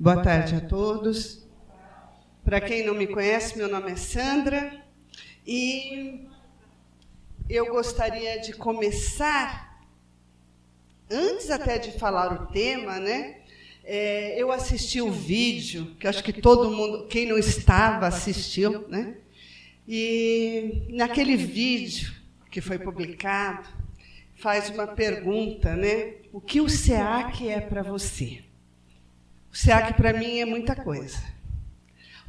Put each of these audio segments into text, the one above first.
Boa tarde a todos. Para quem não me conhece, meu nome é Sandra e eu gostaria de começar, antes até de falar o tema, né? Eu assisti o vídeo, que acho que todo mundo, quem não estava, assistiu, né? E naquele vídeo que foi publicado, faz uma pergunta, né? O que o SEAC é para você? O SEAC, para mim, é muita coisa.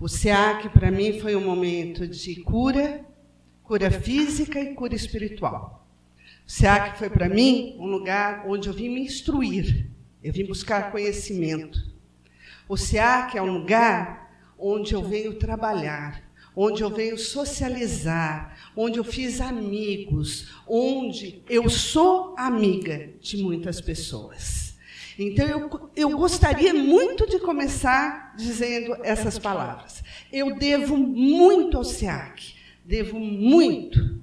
O SEAC, para mim, foi um momento de cura física e cura espiritual. O SEAC foi, para mim, um lugar onde eu vim me instruir, eu vim buscar conhecimento. O SEAC é um lugar onde eu venho trabalhar, onde eu venho socializar, onde eu fiz amigos, onde eu sou amiga de muitas pessoas. Então, eu gostaria muito de começar dizendo essas palavras. Eu devo muito ao SEAC, devo muito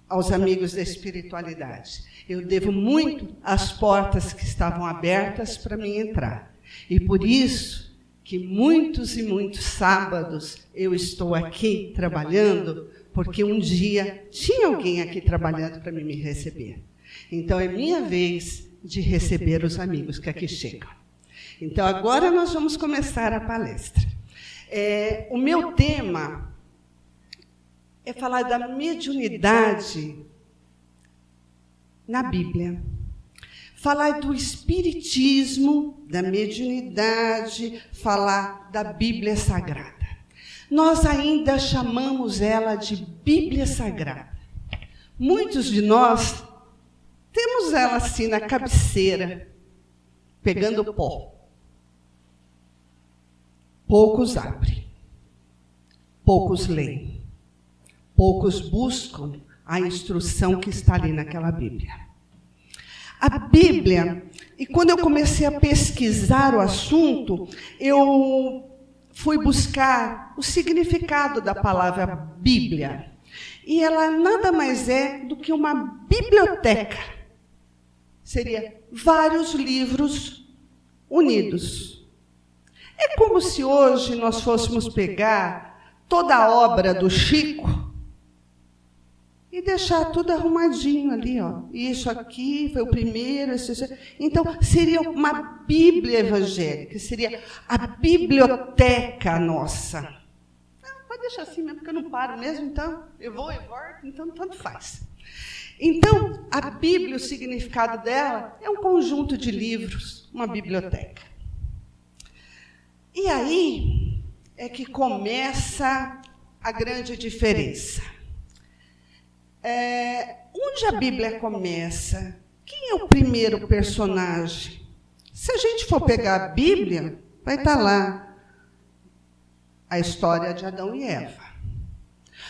aos amigos da espiritualidade. Eu devo muito às portas que estavam abertas para mim entrar. E por isso que muitos e muitos sábados eu estou aqui trabalhando, porque um dia tinha alguém aqui trabalhando para me receber. Então, é minha vez de receber os amigos que aqui chegam. Então, agora nós vamos começar a palestra. O meu tema é falar da mediunidade na Bíblia. Falar do espiritismo, da mediunidade, falar da Bíblia Sagrada. Nós ainda chamamos ela de Bíblia Sagrada. Muitos de nós temos ela assim na cabeceira, pegando pó. Poucos abrem, poucos leem, poucos buscam a instrução que está ali naquela Bíblia. A Bíblia, e quando eu comecei a pesquisar o assunto, eu fui buscar o significado da palavra Bíblia. E ela nada mais é do que uma biblioteca. Seria vários livros unidos. É como se hoje nós fôssemos pegar toda a obra do Chico e deixar tudo arrumadinho ali, ó. Isso aqui foi o primeiro. Então, seria uma Bíblia evangélica, seria a biblioteca nossa. Pode deixar assim mesmo, porque eu não paro mesmo, então eu vou e volto, então tanto faz. Então, a Bíblia, o significado dela é um conjunto de livros, uma biblioteca. E aí é que começa a grande diferença. Onde a Bíblia começa? Quem é o primeiro personagem? Se a gente for pegar a Bíblia, vai estar lá a história de Adão e Eva.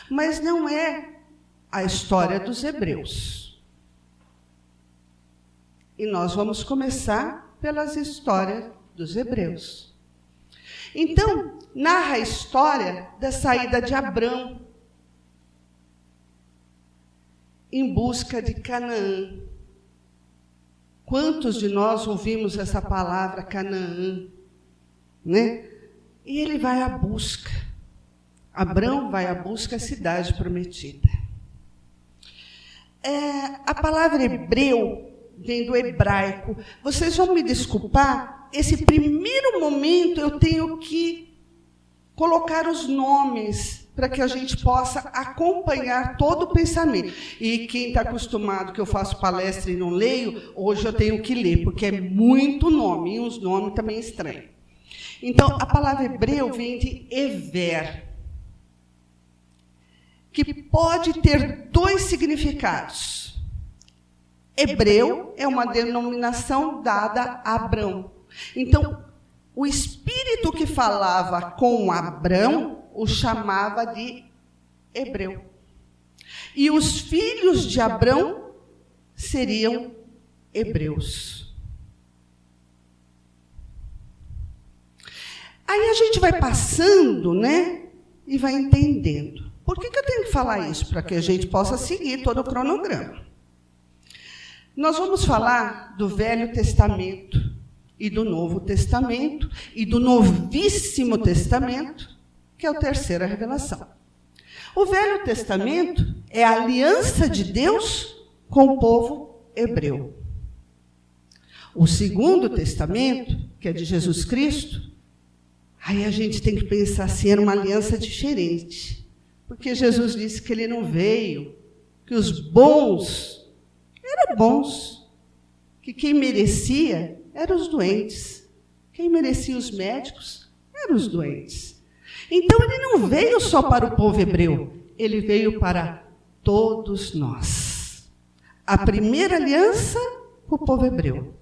Mas não é a história dos hebreus. E nós vamos começar pelas histórias dos hebreus. Então, narra a história da saída de Abrão em busca de Canaã. Quantos de nós ouvimos essa palavra Canaã, né? E ele vai à busca. Abrão vai à busca da cidade prometida. A palavra hebreu vem do hebraico. Vocês vão me desculpar, esse primeiro momento eu tenho que colocar os nomes para que a gente possa acompanhar todo o pensamento. E quem está acostumado que eu faço palestra e não leio, hoje eu tenho que ler, porque é muito nome, e uns nomes também estranhos. Então, a palavra hebreu vem de Ever, que pode ter dois significados. Hebreu é uma denominação dada a Abrão. Então, o espírito que falava com Abrão o chamava de hebreu. E os filhos de Abrão seriam hebreus. Aí a gente vai passando, né, e vai entendendo. Por que eu tenho que falar isso? Para que a gente possa seguir todo o cronograma. Nós vamos falar do Velho Testamento. e do Novo Testamento e do Novíssimo Testamento, que é a terceira revelação. O Velho Testamento é a aliança de Deus com o povo hebreu. O Segundo Testamento, que é de Jesus Cristo, aí a gente tem que pensar assim, era uma aliança diferente. Porque Jesus disse que ele não veio, que os bons eram bons, que quem merecia eram os doentes, quem merecia os médicos eram os doentes. Então ele não veio só para o povo hebreu, ele veio para todos nós. A primeira aliança com o povo hebreu,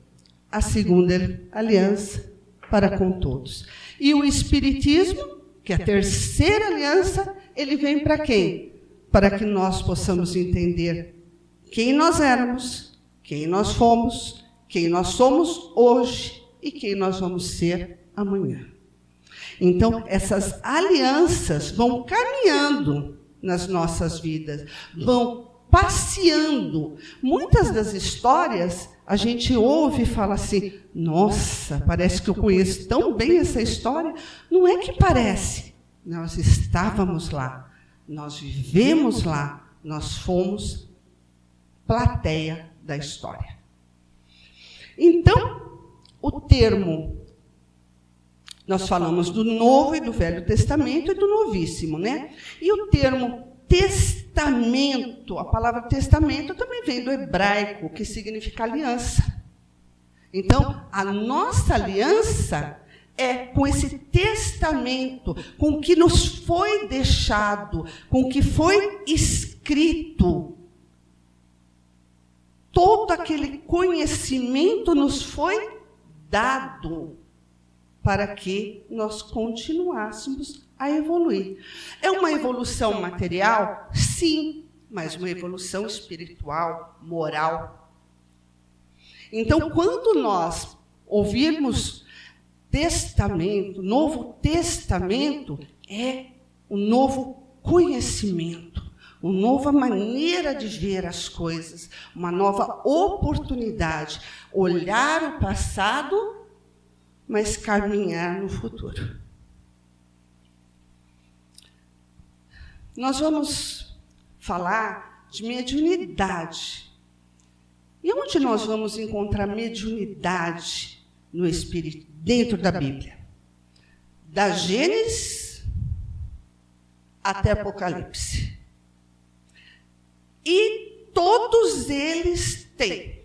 a segunda aliança para com todos. E o Espiritismo, que é a terceira aliança, ele vem para quem? Para que nós possamos entender quem nós éramos, quem nós fomos, quem nós somos hoje e quem nós vamos ser amanhã. Então, essas alianças vão caminhando nas nossas vidas, vão passeando. Muitas das histórias a gente ouve e fala assim, nossa, parece que eu conheço tão bem essa história. Não é que parece, nós estávamos lá, nós vivemos lá, nós fomos plateia da história. Então, o termo, nós falamos do Novo e do Velho Testamento e do Novíssimo, né? E o termo testamento, a palavra testamento também vem do hebraico, que significa aliança. Então, a nossa aliança é com esse testamento, com o que nos foi deixado, com o que foi escrito. Todo aquele conhecimento nos foi dado para que nós continuássemos a evoluir. É uma evolução material? Sim, mas uma evolução espiritual, moral. Então, quando nós ouvirmos testamento, Novo Testamento, é um novo conhecimento, uma nova maneira de ver as coisas, uma nova oportunidade, olhar o passado, mas caminhar no futuro. Nós vamos falar de mediunidade. E onde nós vamos encontrar mediunidade no Espírito, dentro da Bíblia? Da Gênesis até Apocalipse. E todos eles têm.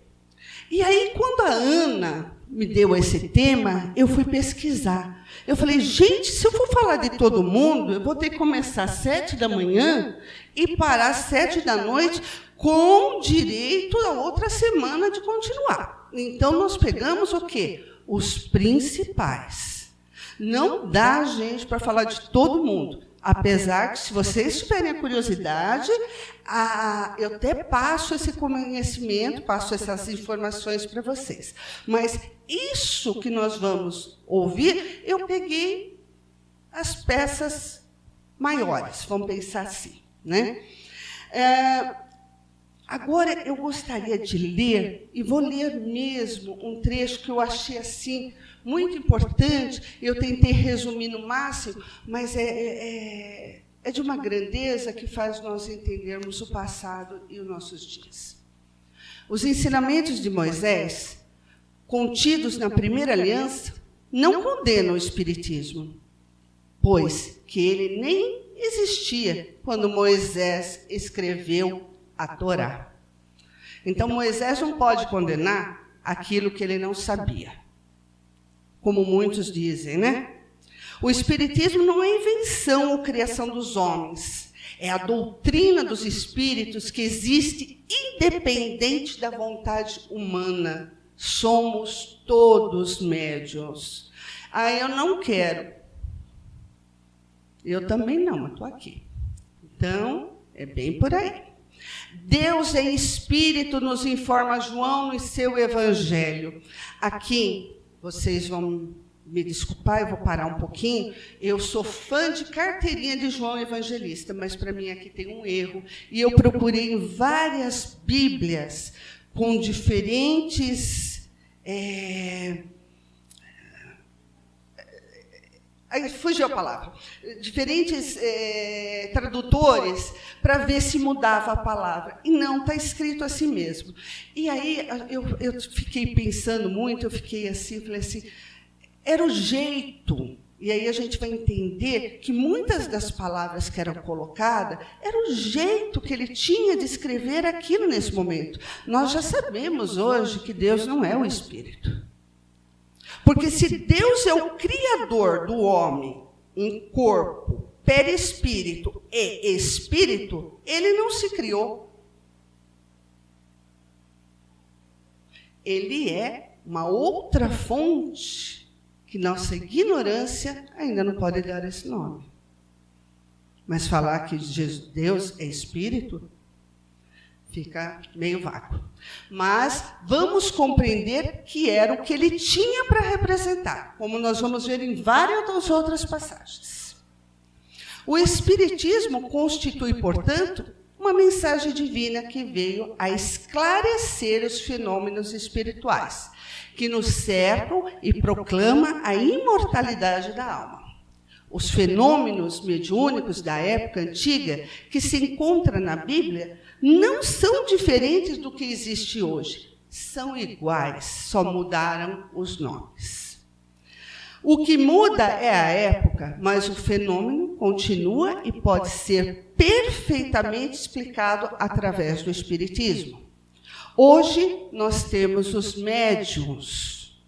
E aí, quando a Ana me deu esse tema, eu fui pesquisar. Eu falei, gente, se eu for falar de todo mundo, eu vou ter que começar às 7 da manhã e parar às 7 da noite, com direito a outra semana de continuar. Então, nós pegamos o quê? Os principais. Não dá, gente, para falar de todo mundo. Apesar que, se vocês tiverem a curiosidade, eu até passo esse conhecimento, passo essas informações para vocês. Mas isso que nós vamos ouvir, eu peguei as peças maiores, vamos pensar assim, né? Agora, eu gostaria de ler, e vou ler mesmo um trecho que eu achei assim muito importante. Eu tentei resumir no máximo, mas é de uma grandeza que faz nós entendermos o passado e os nossos dias. Os ensinamentos de Moisés, contidos na primeira aliança, não condenam o espiritismo, pois que ele nem existia quando Moisés escreveu a Torá. Então, Moisés não pode condenar aquilo que ele não sabia, como muitos dizem, né? O espiritismo não é invenção ou criação dos homens, é a doutrina dos espíritos que existe independente da vontade humana. Somos todos médiuns. Eu não quero. Eu também não, mas estou aqui. Então, é bem por aí. Deus é espírito, nos informa João no seu evangelho. Aqui, vocês vão me desculpar, eu vou parar um pouquinho. Eu sou fã de carteirinha de João Evangelista, mas para mim aqui tem um erro. E eu procurei em várias Bíblias com diferentes aí fugiu a palavra, diferentes tradutores para ver se mudava a palavra. E não, está escrito assim mesmo. E aí eu fiquei pensando muito, eu fiquei assim, falei assim, era o jeito. E aí a gente vai entender que muitas das palavras que eram colocadas era o jeito que ele tinha de escrever aquilo nesse momento. Nós já sabemos hoje que Deus não é o Espírito. Porque se Deus é o Criador do homem em corpo, perispírito e espírito, ele não se criou. Ele é uma outra fonte que nossa ignorância ainda não pode dar esse nome. Mas falar que Deus é espírito fica meio vago. Mas vamos compreender que era o que ele tinha para representar, como nós vamos ver em várias outras passagens. O Espiritismo constitui, portanto, uma mensagem divina que veio a esclarecer os fenômenos espirituais, que nos cercam e proclama a imortalidade da alma. Os fenômenos mediúnicos da época antiga, que se encontram na Bíblia, não são diferentes do que existe hoje. São iguais, só mudaram os nomes. O que muda é a época, mas o fenômeno continua e pode ser perfeitamente explicado através do Espiritismo. Hoje, nós temos os médiuns.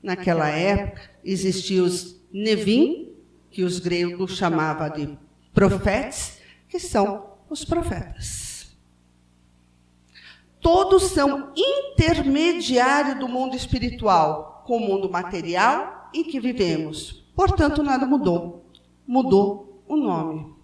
Naquela época, existiam os Nevim, que os gregos chamavam de profetas, que são os profetas. Todos são intermediários do mundo espiritual com o mundo material em que vivemos. Portanto, nada mudou. Mudou o nome.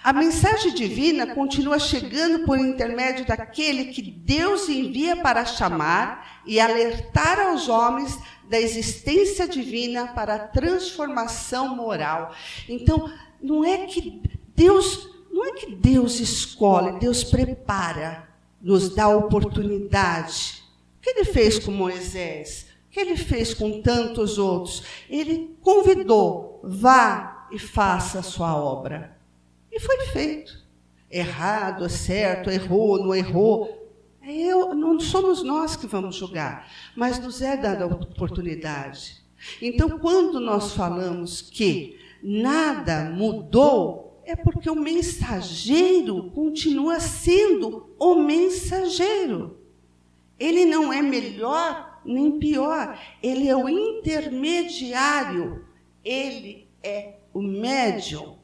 A mensagem divina continua chegando por intermédio daquele que Deus envia para chamar e alertar aos homens da existência divina para a transformação moral. Então, não é que Deus escolhe, Deus prepara, nos dá oportunidade. O que ele fez com Moisés? O que ele fez com tantos outros? Ele convidou, vá e faça a sua obra. E foi feito. Errado, certo, errou, não errou. Não somos nós que vamos julgar, mas nos é dada a oportunidade. Então, quando nós falamos que nada mudou, é porque o mensageiro continua sendo o mensageiro. Ele não é melhor nem pior, ele é o intermediário, ele é o médium.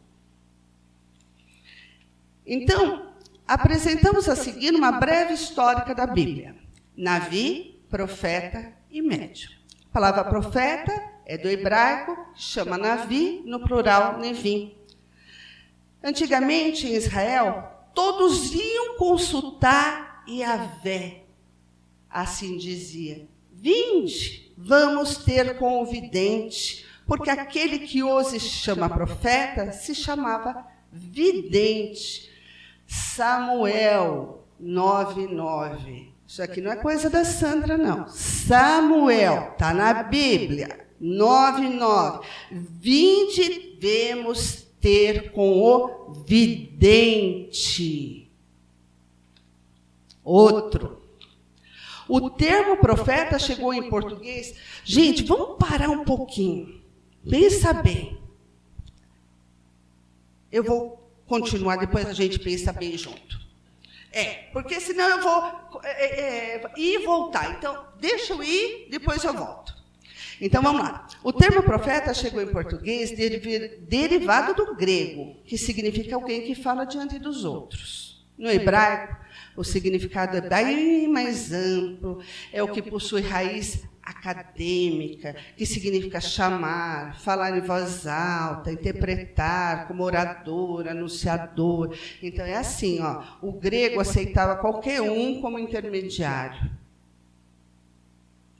Então, apresentamos a seguir uma breve histórica da Bíblia. Navi, profeta e médium. A palavra profeta é do hebraico, chama Navi, no plural, Nevim. Antigamente, em Israel, todos iam consultar Yahvé. Assim dizia, vinde, vamos ter com o vidente, porque aquele que hoje chama profeta se chamava vidente. Samuel 9:9. Isso aqui não é coisa da Sandra, não. Samuel, está na Bíblia, 9:9. Vinde, vemos ter com o vidente. Outro. O termo profeta chegou em português. Gente, vamos parar um pouquinho. Pensa bem. Eu vou continuar, depois a gente pensa bem junto. Porque senão eu vou ir e voltar. Então, deixa eu ir, depois eu volto. Então, vamos lá. O termo profeta chegou em português derivado do grego, que significa alguém que fala diante dos outros. No hebraico, o significado é bem mais amplo, é o que possui raiz acadêmica, que significa chamar, falar em voz alta, interpretar como orador, anunciador. Então, é assim, o grego aceitava qualquer um como intermediário.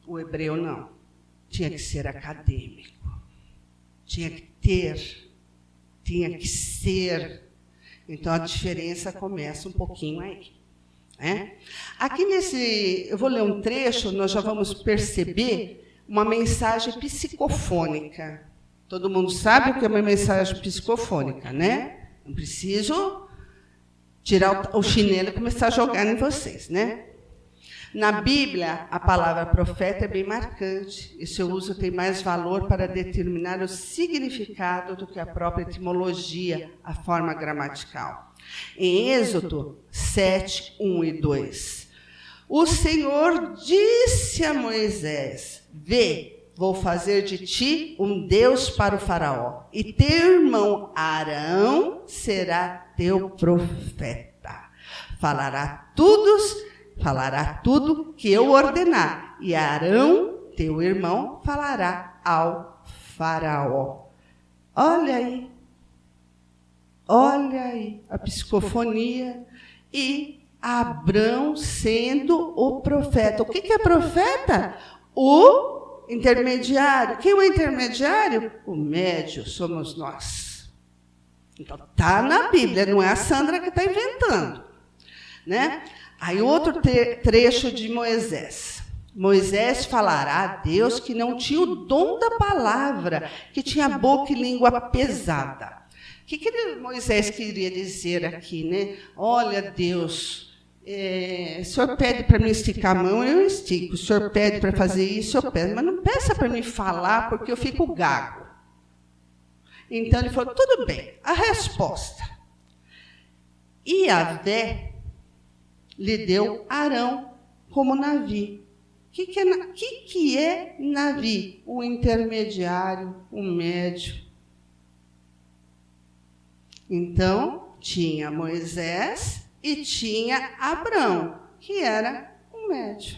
O hebreu não. Tinha que ser acadêmico. Tinha que ter. Tinha que ser. Então, a diferença começa um pouquinho aí. Aqui eu vou ler um trecho, nós já vamos perceber uma mensagem psicofônica. Todo mundo sabe o que é uma mensagem psicofônica, né? Não preciso tirar o chinelo e começar a jogar em vocês, né? Na Bíblia, a palavra profeta é bem marcante, e seu uso tem mais valor para determinar o significado do que a própria etimologia, a forma gramatical. Em Êxodo 7, 1 e 2, o Senhor disse a Moisés: vê, vou fazer de ti um Deus para o faraó, e teu irmão Arão será teu profeta. Falará tudo que eu ordenar, e Arão, teu irmão, falará ao faraó. Olha aí a psicofonia e Abrão sendo o profeta. O que é profeta? O intermediário. Quem é o intermediário? O médio, somos nós. Então, está na Bíblia, não é a Sandra que está inventando, né? Aí outro trecho de Moisés. Moisés falará a Deus que não tinha o dom da palavra, que tinha boca e língua pesada. O que Moisés queria dizer aqui, né? Olha, Deus, o senhor pede para mim esticar a mão, eu estico. O senhor pede para fazer isso, eu peço. Mas não peça para mim falar, porque eu fico gago. Então ele falou, tudo bem. A resposta. Yahvé lhe deu Arão como Navi. O que é Navi? O intermediário, o médio. Então, tinha Moisés e tinha Abrão, que era o médio.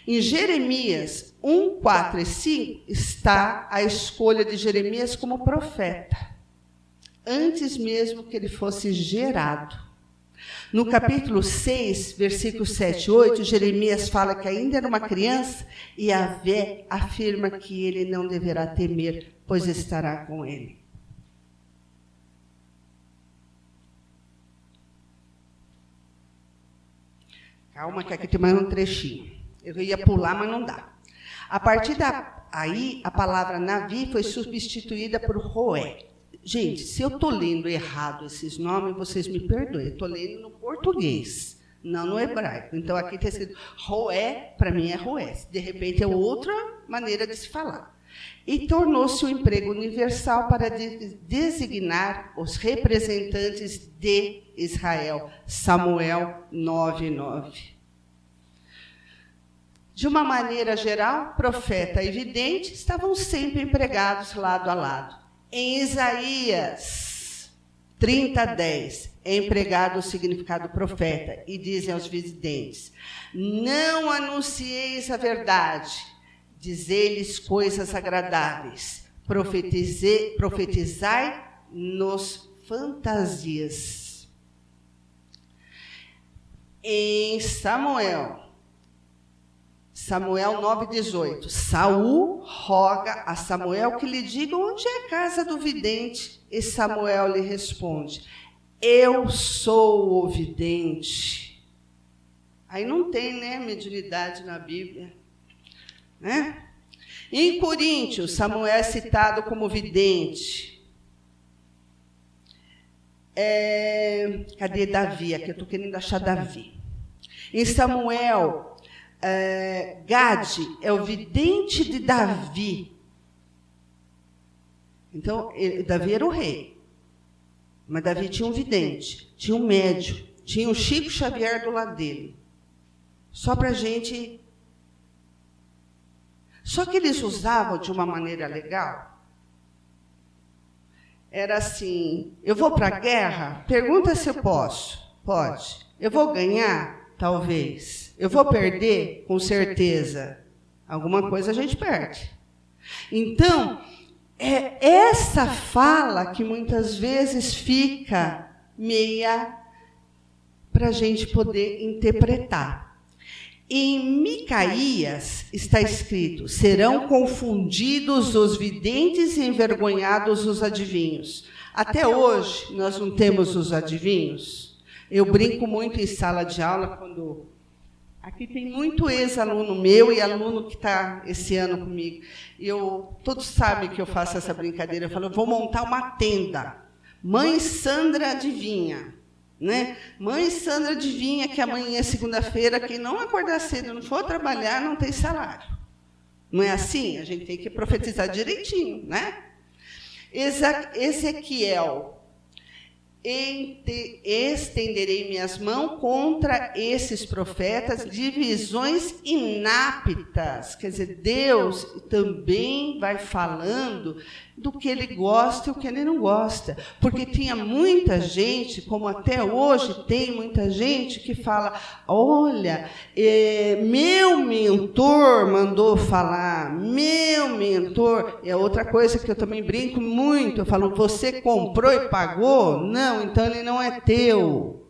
Em Jeremias 1, 4 e 5, está a escolha de Jeremias como profeta, antes mesmo que ele fosse gerado. No capítulo 6, versículos 7 e 8, Jeremias fala que ainda era uma criança e Yahvé afirma que ele não deverá temer, pois estará com ele. Calma que aqui tem mais um trechinho. Eu ia pular, mas não dá. A partir daí, a palavra Navi foi substituída por Roé. Gente, se eu estou lendo errado esses nomes, vocês me perdoem. Eu estou lendo no português, não no hebraico. Então, aqui está escrito Roé, para mim é Roé. De repente, é outra maneira de se falar. E tornou-se um emprego universal para designar os representantes de Israel. Samuel 9:9. De uma maneira geral, profeta e vidente estavam sempre empregados lado a lado. Em Isaías 30:10 é empregado o significado profeta e dizem aos videntes: não anuncieis a verdade, dizei-lhes coisas agradáveis, profetizai nos fantasias. Em Samuel 9:18, Saul roga a Samuel que lhe diga onde é a casa do vidente, e Samuel lhe responde: eu sou o vidente. Aí não tem, né, mediunidade na Bíblia, né? Em Coríntios, Samuel é citado como vidente. Cadê Davi? Aqui eu estou querendo achar Davi. Em Samuel, Gade é o vidente de Davi. Então, Davi era o rei. Mas Davi tinha um vidente, tinha um médio, tinha um Chico Xavier do lado dele. Só para a gente... Só que eles usavam de uma maneira legal. Era assim, eu vou para a guerra? Pergunta se eu posso. Pode. Eu vou ganhar? Talvez. Eu vou perder? Com certeza. Alguma coisa a gente perde. Então, é essa fala que muitas vezes fica meia para a gente poder interpretar. Em Micaías está escrito: serão confundidos os videntes e envergonhados os adivinhos. Até hoje, nós não temos os adivinhos. Eu brinco muito em sala de aula, quando Aqui tem muito ex-aluno meu e aluno que está esse ano comigo. Todos sabem que eu faço essa brincadeira. Eu falo, eu vou montar uma tenda. Mãe Sandra adivinha. Né? Mãe Sandra adivinha que amanhã é segunda-feira, quem não acordar cedo e não for trabalhar não tem salário. Não é assim? A gente tem que profetizar direitinho, né? Ezequiel, estenderei minhas mãos contra esses profetas de visões inaptas. Quer dizer, Deus também vai falando do que ele gosta e o que ele não gosta. Porque tinha muita gente, como até hoje tem muita gente, que fala, olha, meu mentor mandou falar, meu mentor... É outra coisa que eu também brinco muito, eu falo, você comprou e pagou? Não, então ele não é teu.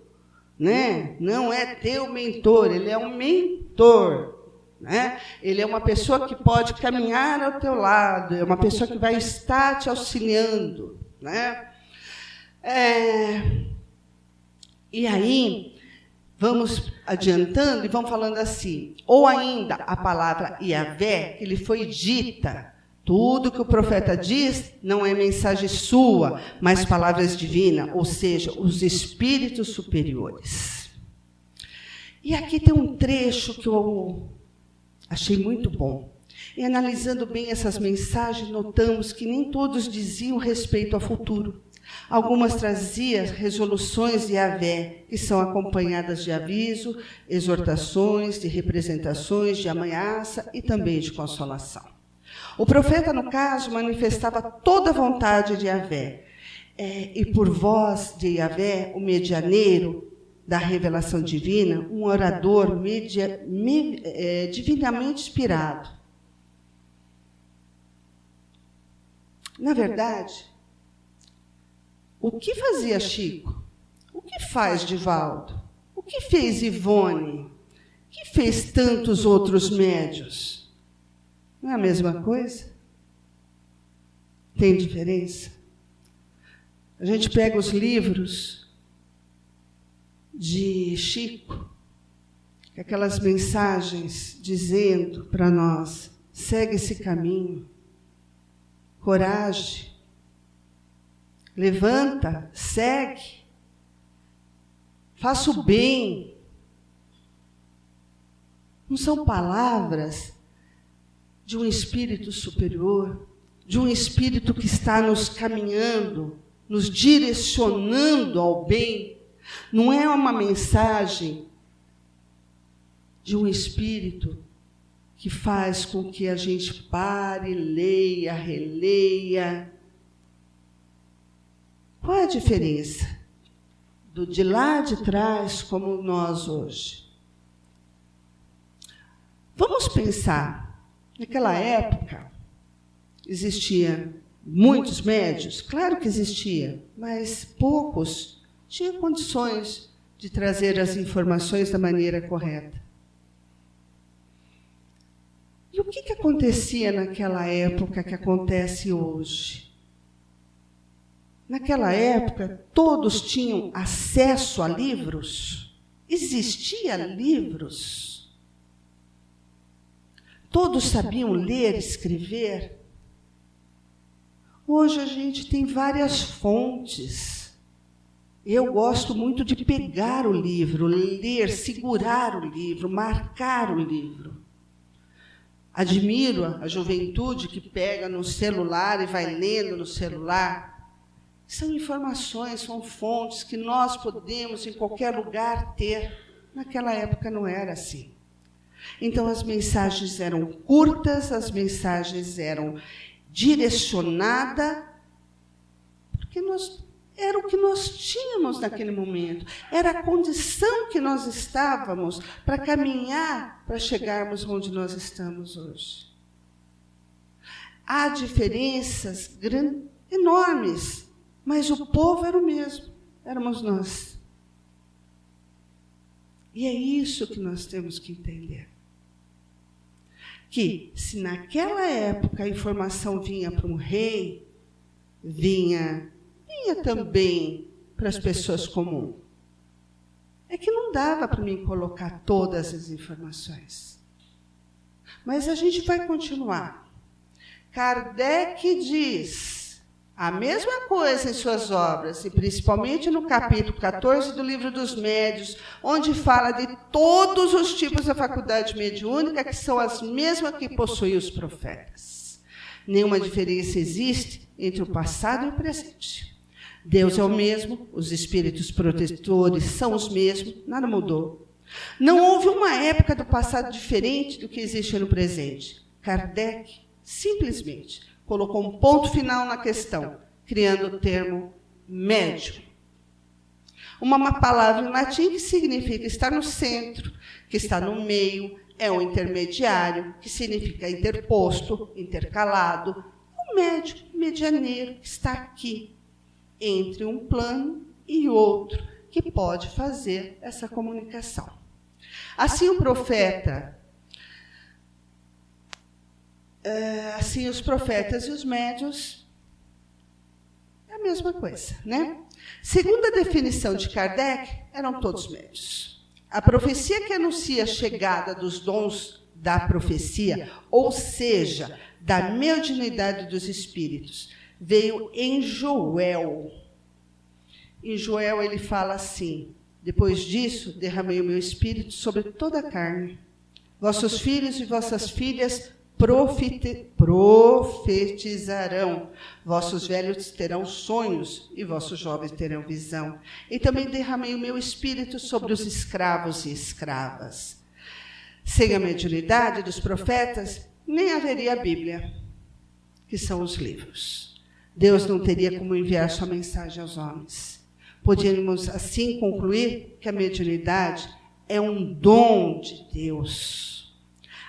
Né? Não é teu mentor, ele é um mentor. Né? Ele é uma pessoa que pode caminhar ao teu lado, é uma pessoa que vai estar te auxiliando. Né? E aí, vamos adiantando e vamos falando assim. Ou ainda, a palavra Yahvé, que lhe foi dita. Tudo que o profeta diz não é mensagem sua, mas palavras divinas, ou seja, os espíritos superiores. E aqui tem um trecho que eu achei muito bom. E analisando bem essas mensagens, notamos que nem todos diziam respeito ao futuro. Algumas traziam resoluções de Yahvé, que são acompanhadas de aviso, exortações, de representações, de ameaça e também de consolação. O profeta, no caso, manifestava toda a vontade de Yahvé. E por voz de Yahvé, o medianeiro da revelação divina, um orador divinamente inspirado. Na verdade, o que fazia Chico? O que faz Divaldo? O que fez Ivone? O que fez tantos outros médios? Não é a mesma coisa? Tem diferença? A gente pega os livros de Chico, aquelas mensagens dizendo para nós, segue esse caminho, coragem, levanta, segue, faça o bem. Não são palavras de um espírito superior, de um espírito que está nos caminhando, nos direcionando ao bem. Não é uma mensagem de um espírito que faz com que a gente pare, leia, releia. Qual é a diferença do de lá de trás como nós hoje? Vamos pensar. Naquela época, existia muitos médios? Claro que existia, mas poucos tinham condições de trazer as informações da maneira correta. E o que acontecia naquela época que acontece hoje? Naquela época, todos tinham acesso a livros? Existia livros? Todos sabiam ler, escrever? Hoje a gente tem várias fontes. Eu gosto muito de pegar o livro, ler, segurar o livro, marcar o livro. Admiro a juventude que pega no celular e vai lendo no celular. São informações, são fontes que nós podemos, em qualquer lugar, ter. Naquela época não era assim. Então, as mensagens eram curtas, as mensagens eram direcionadas, porque era o que nós tínhamos naquele momento, era a condição que nós estávamos para caminhar, para chegarmos onde nós estamos hoje. Há diferenças enormes, mas o povo era o mesmo, éramos nós. E é isso que nós temos que entender. Que, se naquela época a informação vinha para um rei, vinha também para as pessoas comuns. é que não dava para mim colocar todas as informações. Mas a gente vai continuar. Kardec diz a mesma coisa em suas obras, e principalmente no capítulo 14 do Livro dos Médiuns, onde fala de todos os tipos da faculdade mediúnica, que são as mesmas que possuem os profetas. Nenhuma diferença existe entre o passado e o presente. Deus é o mesmo, os espíritos protetores são os mesmos, nada mudou. Não houve uma época do passado diferente do que existe no presente. Kardec simplesmente colocou um ponto final na questão, criando o termo médium. Uma palavra em latim que significa estar no centro, que está no meio, é um intermediário, que significa interposto, intercalado. O médium, medianeiro, que está aqui, entre um plano e outro, que pode fazer essa comunicação. Assim o profeta, assim os profetas e os médiuns, é a mesma coisa, né? Segundo a definição de Kardec, eram todos médiuns. A profecia que anuncia a chegada dos dons da profecia, ou seja, da mediunidade dos espíritos, veio em Joel. Em Joel ele fala assim: depois disso, derramei o meu espírito sobre toda a carne. Vossos filhos e vossas filhas profetizarão. Vossos velhos terão sonhos e vossos jovens terão visão. E também derramei o meu espírito sobre os escravos e escravas. Sem a mediunidade dos profetas, nem haveria a Bíblia, que são os livros. Deus não teria como enviar sua mensagem aos homens. Podíamos, assim, concluir que a mediunidade é um dom de Deus.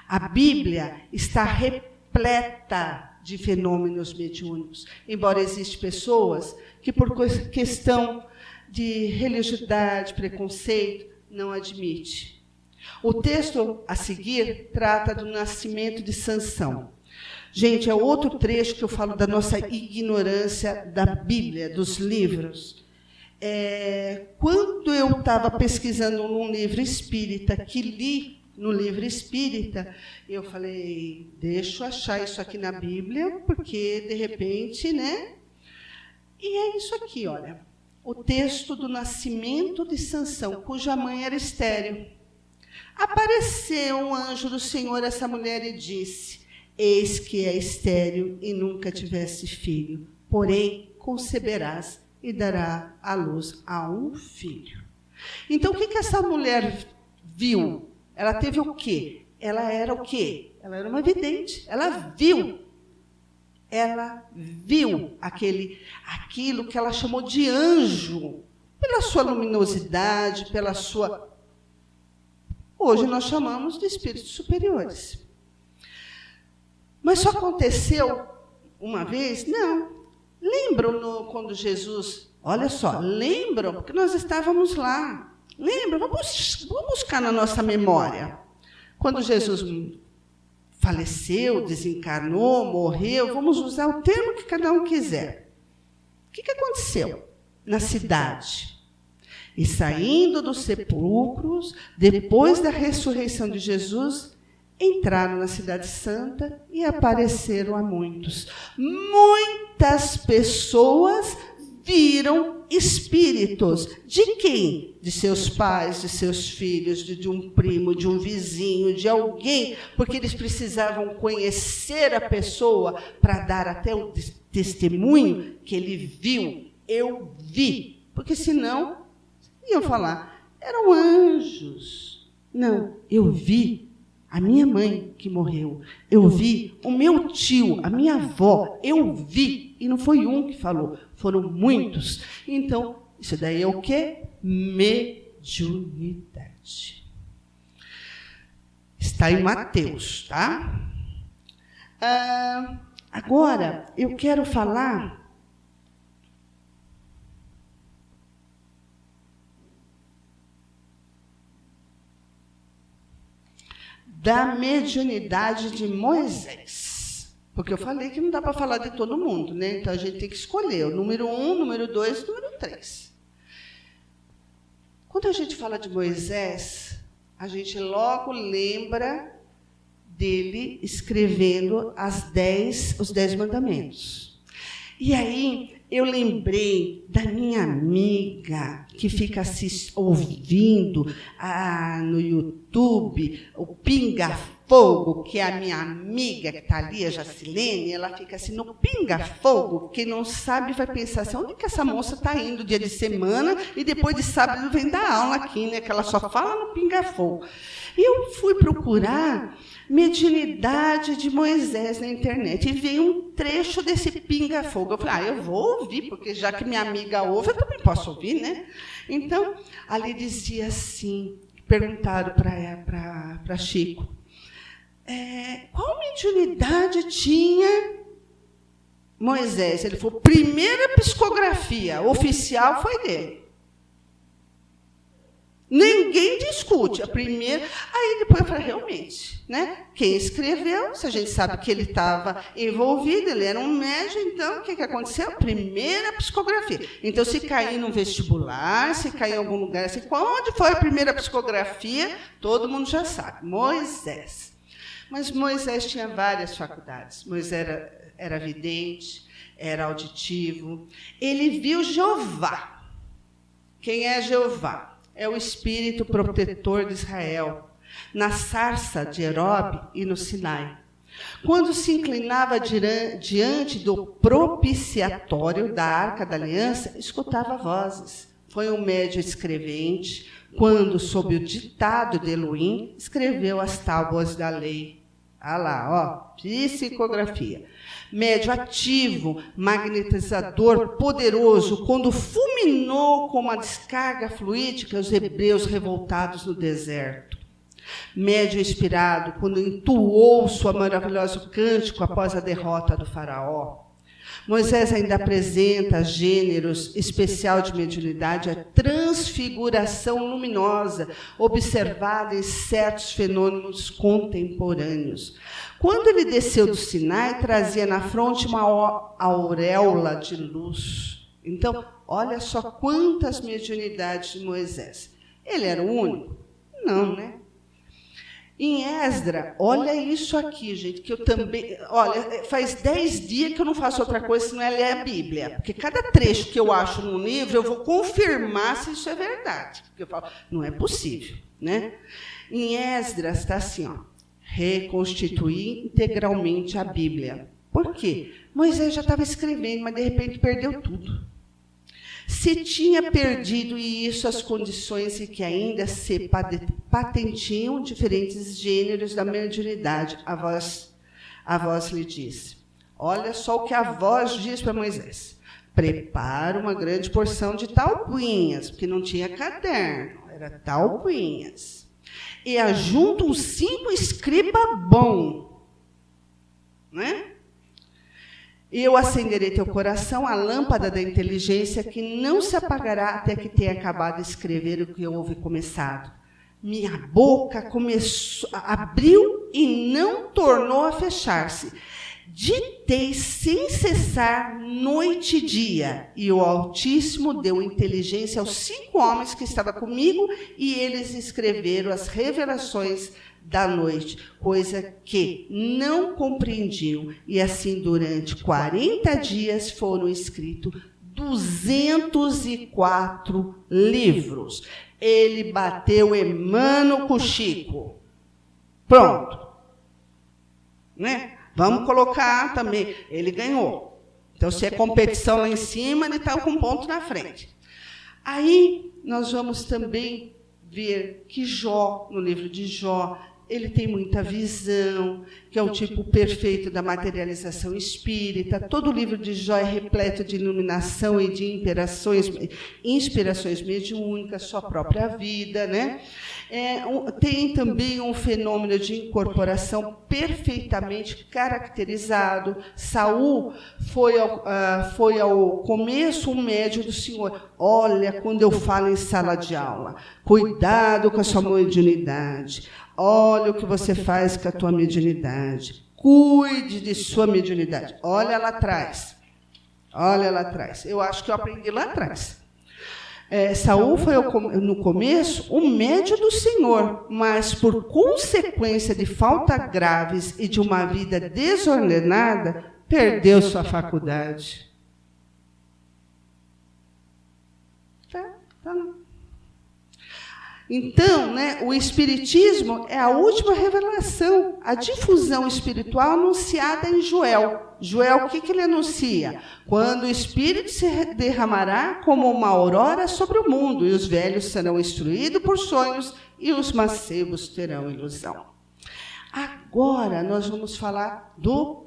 A Bíblia está repleta de fenômenos mediúnicos, embora existam pessoas que, por questão de religiosidade, preconceito, não admitem. O texto a seguir trata do nascimento de Sansão. Gente, é outro trecho que eu falo da nossa ignorância da Bíblia, dos livros. Quando eu estava pesquisando num livro espírita, que li no livro espírita, eu falei, deixa eu achar isso aqui na Bíblia, porque, de repente, né? E é isso aqui, olha. O texto do nascimento de Sansão, cuja mãe era estéril. Apareceu um anjo do Senhor a essa mulher e disse: eis que é estéril e nunca tivesse filho, porém conceberás e dará à luz a um filho. Então, o que essa mulher viu? Ela teve o quê? Ela era o quê? Ela era uma vidente. Ela viu. Ela viu aquilo que ela chamou de anjo, pela sua luminosidade, pela sua... Hoje nós chamamos de espíritos superiores. Mas só aconteceu uma vez? Não. Lembram quando Jesus... Olha só, lembram? Porque nós estávamos lá. Lembram? Vamos buscar na nossa memória. Quando Jesus faleceu, desencarnou, morreu, vamos usar o termo que cada um quiser. O que aconteceu na cidade? E saindo dos sepulcros, depois da ressurreição de Jesus, entraram na cidade santa e apareceram a muitos. Muitas pessoas viram espíritos. De quem? De seus pais, de seus filhos, de um primo, de um vizinho, de alguém, porque eles precisavam conhecer a pessoa para dar até o testemunho que ele viu. Eu vi. Porque senão iam falar, eram anjos. Não, eu vi a minha mãe que morreu. Eu vi o meu tio, a minha avó. Eu vi. E não foi um que falou, foram muitos. Então, isso daí é o quê? Mediunidade. Está em Mateus, tá? Agora, eu quero falar da mediunidade de Moisés. Porque eu falei que não dá para falar de todo mundo, né? Então a gente tem que escolher o número 1, número 2 e número 3. Quando a gente fala de Moisés, a gente logo lembra dele escrevendo os 10 mandamentos. E aí eu lembrei da minha amiga que fica ouvindo no YouTube o Pinga Fogo, que é a minha amiga que está ali, a Jacilene, ela fica assim, no Pinga Fogo, quem não sabe vai pensar assim, onde que essa moça está indo dia de semana e depois de sábado vem dar aula aqui, né? Que ela só fala no Pinga Fogo. E eu fui procurar mediunidade de Moisés na internet e veio um trecho desse Pinga Fogo. Eu falei, eu vou ouvir, porque já que minha amiga ouve, eu também posso ouvir, né? Então, ali dizia assim, perguntaram para Chico, qual mediunidade tinha Moisés? Ele falou, primeira psicografia oficial foi dele. Ninguém discute. A primeira. Aí depois eu falei, realmente, né? Quem escreveu, se a gente sabe que ele estava envolvido, ele era um médium, então o que aconteceu? Primeira psicografia. Então, se cair no vestibular, se cair em algum lugar assim, onde foi a primeira psicografia, todo mundo já sabe. Moisés. Mas Moisés tinha várias faculdades. Moisés era vidente, era auditivo. Ele viu Jeová. Quem é Jeová? É o espírito protetor de Israel, na sarça de Herobe e no Sinai. Quando se inclinava diante do propiciatório da Arca da Aliança, escutava vozes. Foi um médium escrevente, quando, sob o ditado de Elohim, escreveu as tábuas da lei. Ah lá, psicografia. Médio ativo, magnetizador, poderoso, quando fulminou com uma descarga fluídica os hebreus revoltados no deserto. Médio inspirado, quando entoou sua maravilhoso cântico após a derrota do faraó. Moisés ainda apresenta gêneros especial de mediunidade, a transfiguração luminosa, observada em certos fenômenos contemporâneos. Quando ele desceu do Sinai, trazia na fronte uma auréola de luz. Então, olha só quantas mediunidades de Moisés. Ele era o único? Não, né? Em Esdra, olha isso aqui, gente, que eu também... Olha, faz 10 dias que eu não faço outra coisa senão ler a Bíblia. Porque cada trecho que eu acho no livro, eu vou confirmar se isso é verdade. Porque eu falo, não é possível, né? Em Esdra está assim, reconstituir integralmente a Bíblia. Por quê? Moisés já estava escrevendo, mas de repente perdeu tudo. Se tinha perdido isso as condições em que ainda se patentiam diferentes gêneros da mediunidade, a voz lhe disse. Olha só o que a voz diz para Moisés. Prepara uma grande porção de talquinhas, porque não tinha caderno, era talquinhas. E ajunta uns 5 escriba bom, né? E eu acenderei teu coração a lâmpada da inteligência que não se apagará até que tenha acabado de escrever o que eu houve começado. Minha boca abriu e não tornou a fechar-se. Ditei sem cessar noite e dia, e o Altíssimo deu inteligência aos 5 homens que estavam comigo, e eles escreveram as revelações da noite, coisa que não compreendiam. E assim, durante 40 dias, foram escritos 204 livros. Ele bateu Emmanuel com Chico. Pronto. Né? Vamos colocar também. Ele ganhou. Então, se é competição lá em cima, ele está com um ponto na frente. Aí, nós vamos também ver que Jó, no livro de Jó, ele tem muita visão, que é o tipo perfeito da materialização espírita. Todo o livro de Jó é repleto de iluminação e de inspirações mediúnicas, sua própria vida, né? Tem também um fenômeno de incorporação perfeitamente caracterizado. Saul foi ao começo um médium do Senhor. Olha, quando eu falo em sala de aula, cuidado com a sua mediunidade. Olha o que você faz com a tua mediunidade. Cuide de sua mediunidade. Olha lá atrás. Olha lá atrás. Eu acho que eu aprendi lá atrás. Saul foi, no começo, o médio do Senhor, mas por consequência de faltas graves e de uma vida desordenada, perdeu sua faculdade. Então, o Espiritismo é a última revelação, a difusão espiritual anunciada em Joel. Joel, o que ele anuncia? Quando o Espírito se derramará como uma aurora sobre o mundo, e os velhos serão instruídos por sonhos, e os mancebos terão ilusão. Agora nós vamos falar do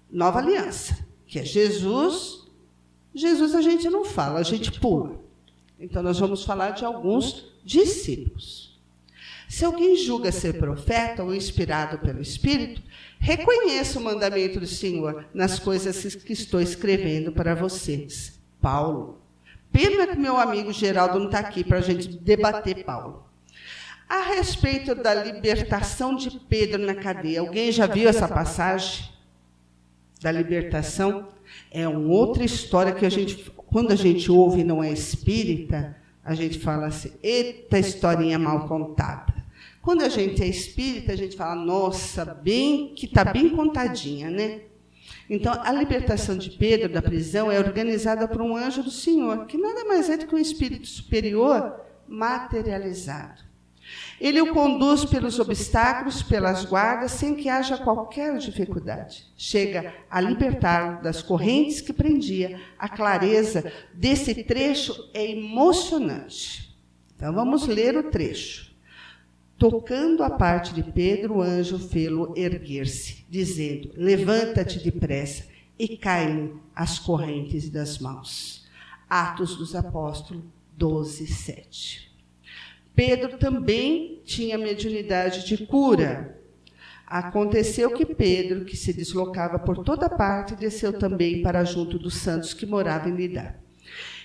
Nova Aliança, que é Jesus. Jesus a gente não fala, a gente pula. Então, nós vamos falar de alguns discípulos. Se alguém julga ser profeta ou inspirado pelo Espírito, reconheça o mandamento do Senhor nas coisas que estou escrevendo para vocês. Paulo. Pena que meu amigo Geraldo não está aqui para a gente debater Paulo. A respeito da libertação de Pedro na cadeia, alguém já viu essa passagem da libertação? É uma outra história que quando a gente ouve e não é espírita, a gente fala assim, eita, historinha mal contada. Quando a gente é espírita, a gente fala, nossa, que está bem contadinha, né? Então, a libertação de Pedro da prisão é organizada por um anjo do Senhor, que nada mais é do que um espírito superior materializado. Ele o conduz pelos obstáculos, pelas guardas, sem que haja qualquer dificuldade. Chega a libertá-lo das correntes que prendia. A clareza desse trecho é emocionante. Então, vamos ler o trecho. Tocando a parte de Pedro, o anjo fê-lo erguer-se, dizendo, levanta-te depressa e cai-lhe as correntes das mãos. Atos dos Apóstolos 12, 7. Pedro também tinha mediunidade de cura. Aconteceu que Pedro, que se deslocava por toda parte, desceu também para junto dos santos que moravam em Lida.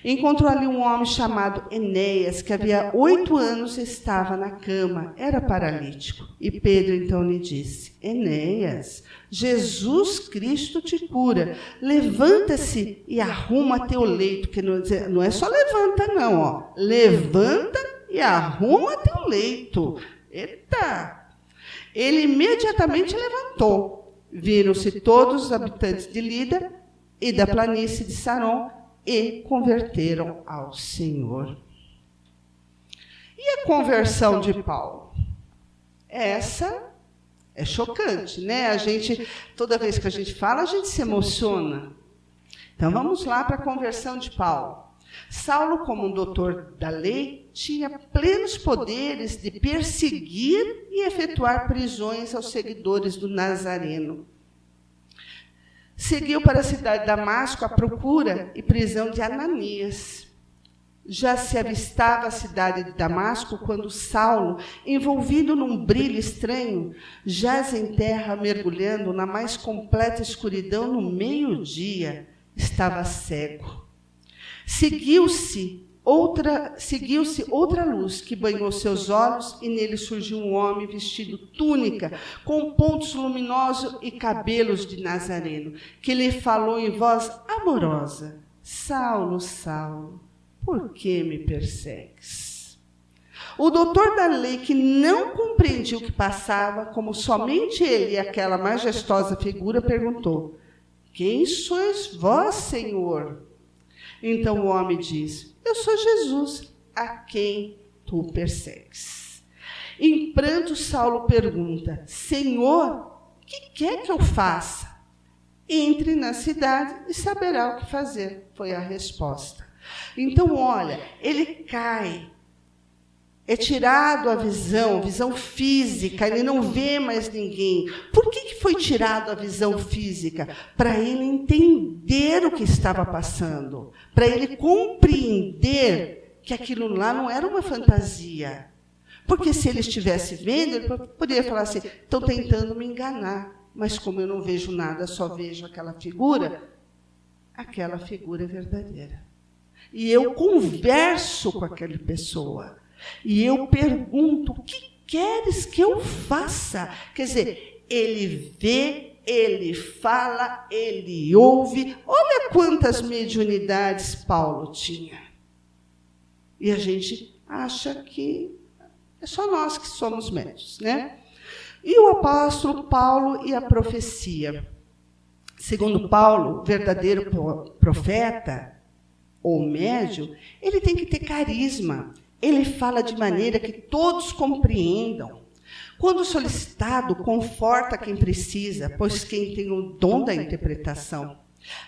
Encontrou ali um homem chamado Enéas, que havia 8 anos estava na cama, era paralítico. E Pedro então lhe disse, Enéas, Jesus Cristo te cura, levanta-se e arruma teu leito, que não é só levanta não, levanta e arruma teu leito. Eita! Ele imediatamente levantou. Viram-se todos os habitantes de Lida e da planície de Saron e converteram ao Senhor. E a conversão de Paulo? Essa é chocante, né? Toda vez que a gente fala, a gente se emociona. Então, vamos lá para a conversão de Paulo. Saulo, como um doutor da lei, tinha plenos poderes de perseguir e efetuar prisões aos seguidores do Nazareno. Seguiu para a cidade de Damasco à procura e prisão de Ananias. Já se avistava a cidade de Damasco quando Saulo, envolvido num brilho estranho, jaz em terra mergulhando na mais completa escuridão no meio-dia, estava cego. Seguiu-se outra luz que banhou seus olhos e nele surgiu um homem vestido túnica, com pontos luminosos e cabelos de Nazareno, que lhe falou em voz amorosa, Saulo, Saulo, por que me persegues? O doutor da lei, que não compreendia o que passava, como somente ele e aquela majestosa figura, perguntou, quem sois vós, Senhor? Então o homem diz, eu sou Jesus, a quem tu persegues. Em pranto, Saulo pergunta, Senhor, o que quer que eu faça? Entre na cidade e saberá o que fazer, foi a resposta. Então, olha, ele cai, é tirado a visão física, ele não vê mais ninguém. Por que foi tirado a visão física? Para ele entender o que estava passando, para ele compreender que aquilo lá não era uma fantasia. Porque se ele estivesse vendo, ele poderia falar assim, estão tentando me enganar, mas como eu não vejo nada, só vejo aquela figura é verdadeira. E eu converso com aquela pessoa. E eu pergunto, o que queres que eu faça? Quer dizer, ele vê, ele fala, ele ouve. Olha quantas mediunidades Paulo tinha. E a gente acha que é só nós que somos médios, né? E o apóstolo Paulo e a profecia. Segundo Paulo, o verdadeiro profeta ou médio, ele tem que ter carisma. Ele fala de maneira que todos compreendam. Quando solicitado, conforta quem precisa, pois quem tem o dom da interpretação.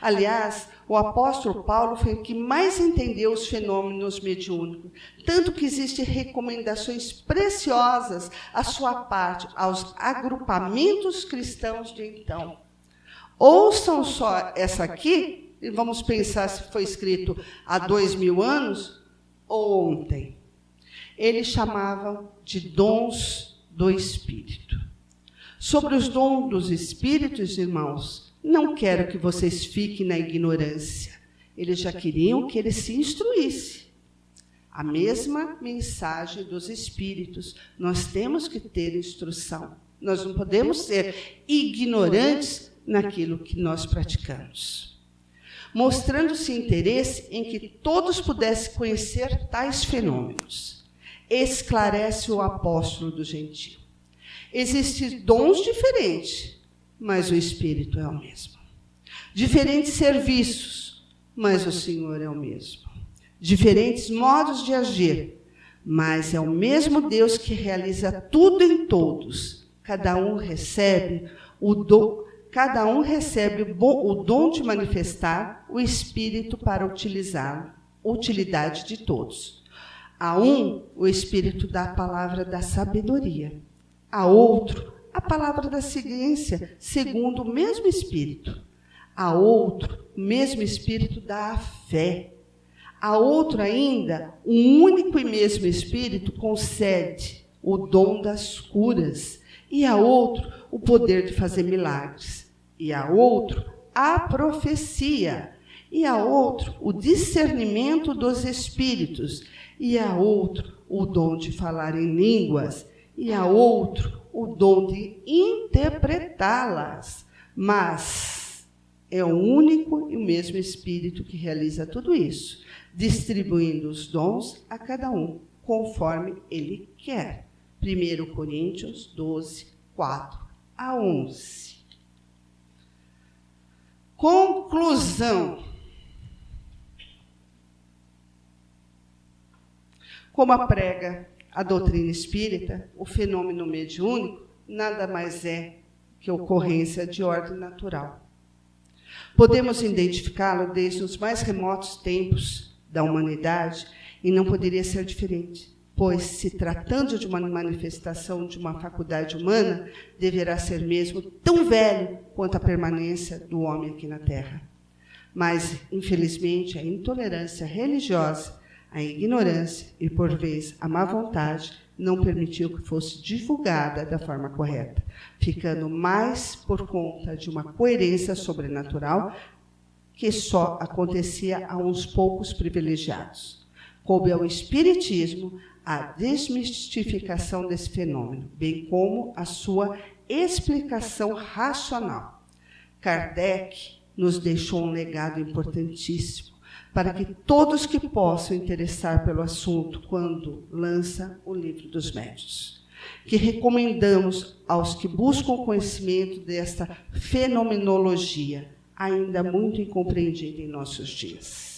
Aliás, o apóstolo Paulo foi o que mais entendeu os fenômenos mediúnicos, tanto que existem recomendações preciosas à sua parte, aos agrupamentos cristãos de então. Ouçam só essa aqui, e vamos pensar se foi escrito há 2000 anos ou ontem. Eles chamavam de dons do Espírito. Sobre os dons dos Espíritos, irmãos, não quero que vocês fiquem na ignorância. Eles já queriam que ele se instruísse. A mesma mensagem dos Espíritos. Nós temos que ter instrução. Nós não podemos ser ignorantes naquilo que nós praticamos. Mostrando-se interesse em que todos pudessem conhecer tais fenômenos. Esclarece o apóstolo do Gentil. Existem dons diferentes, mas o Espírito é o mesmo. Diferentes serviços, mas o Senhor é o mesmo. Diferentes modos de agir, mas é o mesmo Deus que realiza tudo em todos. Cada um recebe o dom de manifestar o Espírito para utilizá-lo, utilidade de todos. A um, o Espírito dá a palavra da sabedoria. A outro, a palavra da ciência, segundo o mesmo Espírito. A outro, o mesmo Espírito dá a fé. A outro ainda, um único e mesmo Espírito concede o dom das curas. E a outro, o poder de fazer milagres. E a outro, a profecia. E a outro, o discernimento dos espíritos. E a outro, o dom de falar em línguas. E a outro, o dom de interpretá-las. Mas é o único e o mesmo Espírito que realiza tudo isso, distribuindo os dons a cada um, conforme ele quer. 1 Coríntios 12, 4 a 11. Conclusão. Como prega a doutrina espírita, o fenômeno mediúnico nada mais é que ocorrência de ordem natural. Podemos identificá-lo desde os mais remotos tempos da humanidade e não poderia ser diferente, pois, se tratando de uma manifestação de uma faculdade humana, deverá ser mesmo tão velho quanto a permanência do homem aqui na Terra. Mas, infelizmente, a intolerância religiosa, a ignorância e, por vezes, a má vontade não permitiu que fosse divulgada da forma correta, ficando mais por conta de uma coerência sobrenatural que só acontecia a uns poucos privilegiados. Coube ao Espiritismo a desmistificação desse fenômeno, bem como a sua explicação racional. Kardec nos deixou um legado importantíssimo para que todos que possam interessar pelo assunto quando lança o Livro dos Médiuns, que recomendamos aos que buscam o conhecimento desta fenomenologia, ainda muito incompreendida em nossos dias.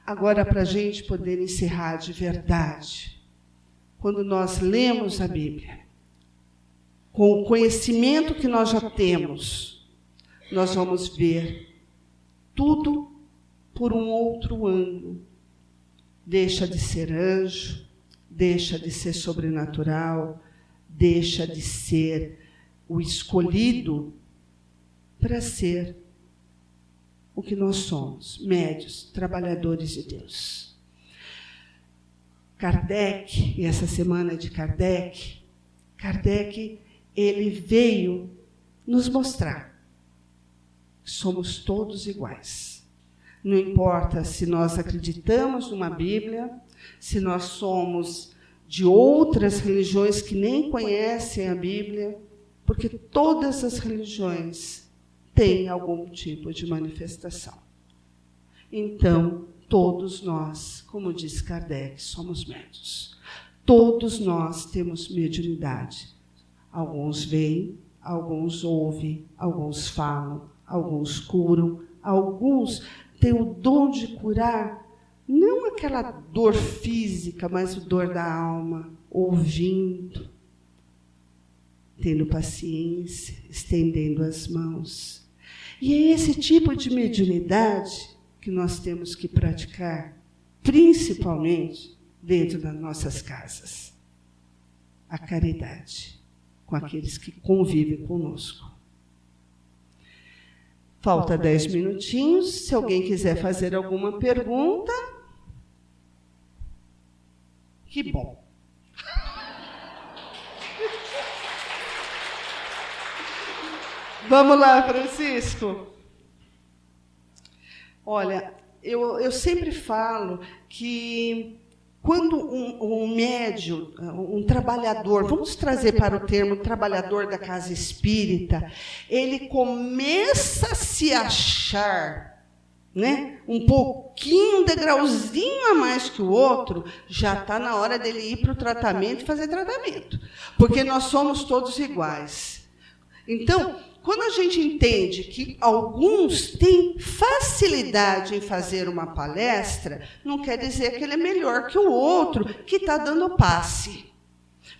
Agora, para a gente poder encerrar de verdade, quando nós lemos a Bíblia, com o conhecimento que nós já temos, nós vamos ver tudo por um outro ângulo. Deixa de ser anjo, deixa de ser sobrenatural, deixa de ser o escolhido para ser o que nós somos, médios, trabalhadores de Deus. Kardec, e essa semana de Kardec, ele veio nos mostrar que somos todos iguais. Não importa se nós acreditamos numa Bíblia, se nós somos de outras religiões que nem conhecem a Bíblia, porque todas as religiões têm algum tipo de manifestação. Então, todos nós, como diz Kardec, somos médiuns. Todos nós temos mediunidade. Alguns veem, alguns ouvem, alguns falam, alguns curam, alguns têm o dom de curar, não aquela dor física, mas a dor da alma, ouvindo, tendo paciência, estendendo as mãos. E é esse tipo de mediunidade que nós temos que praticar, principalmente dentro das nossas casas. A caridade com aqueles que convivem conosco. Falta 10 minutinhos. Se alguém quiser fazer alguma pergunta, que bom. Vamos lá, Francisco. Olha, eu sempre falo que quando um médium, um trabalhador, vamos trazer para o termo trabalhador da casa espírita, ele começa a se achar, né, um pouquinho, um degrauzinho a mais que o outro, já está na hora dele ir para o tratamento e fazer tratamento. Porque nós somos todos iguais. Então, quando a gente entende que alguns têm facilidade em fazer uma palestra, não quer dizer que ele é melhor que o outro que está dando passe.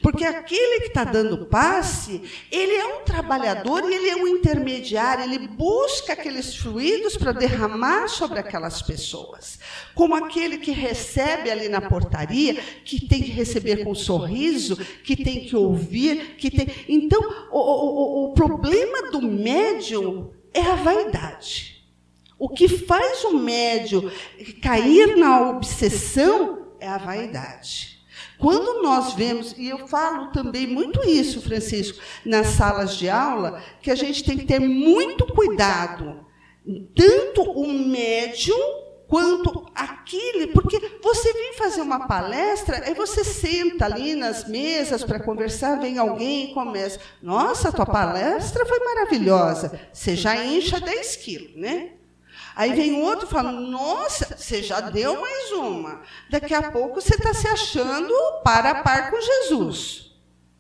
Porque aquele que está dando passe, ele é um trabalhador e ele é um intermediário, ele busca aqueles fluidos para derramar sobre aquelas pessoas. Como aquele que recebe ali na portaria, que tem que receber com sorriso, que tem que ouvir, que tem... Então, o problema do médium é a vaidade. O que faz o médium cair na obsessão é a vaidade. Quando nós vemos, e eu falo também muito isso, Francisco, nas salas de aula, que a gente tem que ter muito cuidado, tanto o médium quanto aquele, porque você vem fazer uma palestra, aí você senta ali nas mesas para conversar, vem alguém e começa, nossa, a tua palestra foi maravilhosa, você já incha 10 quilos, né? Aí vem outro e fala, nossa, você já deu mais uma. Daqui a pouco você está se achando par a par com Jesus.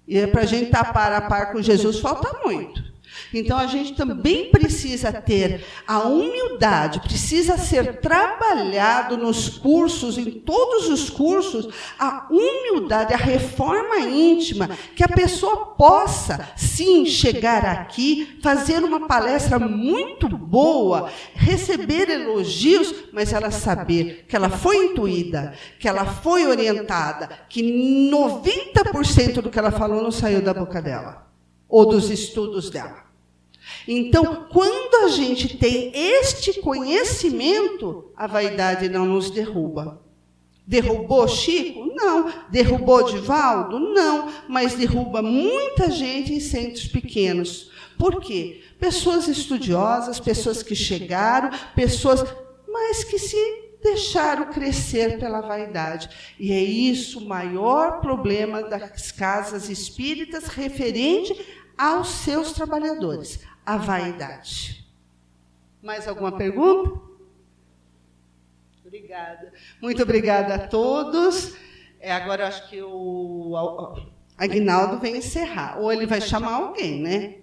E para a gente estar par a par com Jesus, falta muito. Então, a gente também precisa ter a humildade, precisa ser trabalhado nos cursos, em todos os cursos, a humildade, a reforma íntima, que a pessoa possa, sim, chegar aqui, fazer uma palestra muito boa, receber elogios, mas ela saber que ela foi intuída, que ela foi orientada, que 90% do que ela falou não saiu da boca dela, ou dos estudos dela. Então, quando a gente tem este conhecimento, a vaidade não nos derruba. Derrubou Chico? Não. Derrubou Divaldo? Não. Mas derruba muita gente em centros pequenos. Por quê? Pessoas estudiosas, pessoas que chegaram, pessoas, mas que se deixaram crescer pela vaidade. E é isso o maior problema das casas espíritas referente aos seus trabalhadores. A vaidade. Mais alguma pergunta? Obrigada. Muito obrigada a todos. Agora eu acho que o Aguinaldo vem encerrar. Ou ele vai chamar alguém, né?